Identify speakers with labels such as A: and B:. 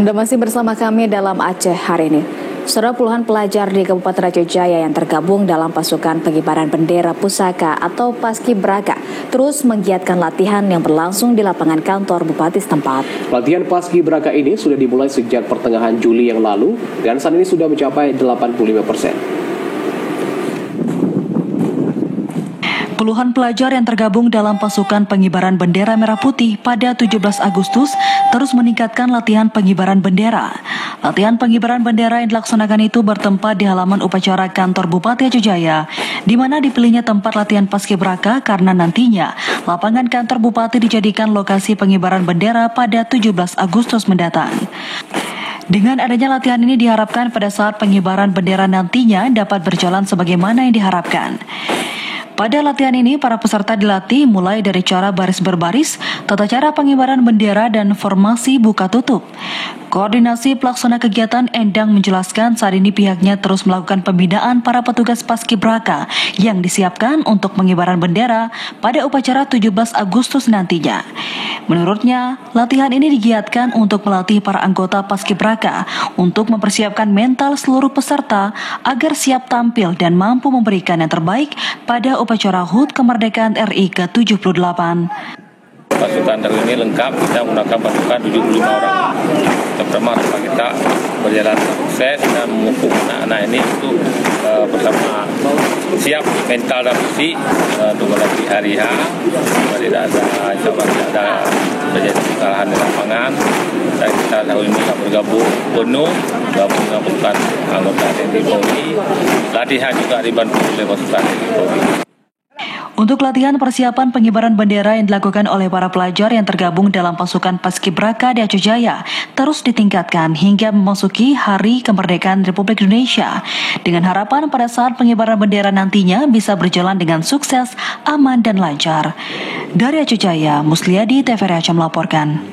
A: Anda masih bersama kami dalam Aceh hari ini. Saudara, puluhan pelajar di Kabupaten Raja Jaya yang tergabung dalam pasukan pengibaran bendera pusaka atau Paskibraka terus menggiatkan latihan yang berlangsung di lapangan kantor Bupati setempat.
B: Latihan Paskibraka ini sudah dimulai sejak pertengahan Juli yang lalu dan saat ini sudah mencapai 85%.
C: Puluhan pelajar yang tergabung dalam pasukan pengibaran bendera merah putih pada 17 Agustus terus meningkatkan latihan pengibaran bendera. Latihan pengibaran bendera yang dilaksanakan itu bertempat di halaman upacara kantor Bupati Aceh Jaya, di mana dipilihnya tempat latihan Paskibraka karena nantinya lapangan kantor Bupati dijadikan lokasi pengibaran bendera pada 17 Agustus mendatang. Dengan adanya latihan ini diharapkan pada saat pengibaran bendera nantinya dapat berjalan sebagaimana yang diharapkan. Pada latihan ini, para peserta dilatih mulai dari cara baris berbaris, tata cara pengibaran bendera, dan formasi buka tutup. Koordinasi pelaksana kegiatan Endang menjelaskan saat ini pihaknya terus melakukan pembinaan para petugas Paskibraka yang disiapkan untuk pengibaran bendera pada upacara 17 Agustus nantinya. Menurutnya, latihan ini digiatkan untuk melatih para anggota Paskibraka untuk mempersiapkan mental seluruh peserta agar siap tampil dan mampu memberikan yang terbaik pada upacara HUT Kemerdekaan RI ke-78.
D: Pasukan ini lengkap, kita menggunakan pasukan 75 orang. Pertama kita berjalan sukses dan memupuk anak-anak ini untuk bersama siap mental dan fisik untuk melatih hari H. Tidak ada terjadi kesalahan di lapangan. Dan kita tahun ini bergabung penuh, gabung dengan pasukan anggota TNI Polri. Latihan juga dibantu oleh pasukan TNI Polri.
C: Untuk latihan persiapan pengibaran bendera yang dilakukan oleh para pelajar yang tergabung dalam pasukan Paskibraka di Aceh Jaya terus ditingkatkan hingga memasuki Hari Kemerdekaan Republik Indonesia, dengan harapan pada saat pengibaran bendera nantinya bisa berjalan dengan sukses, aman, dan lancar. Dari Aceh Jaya, Musliadi, TVRI Aceh melaporkan.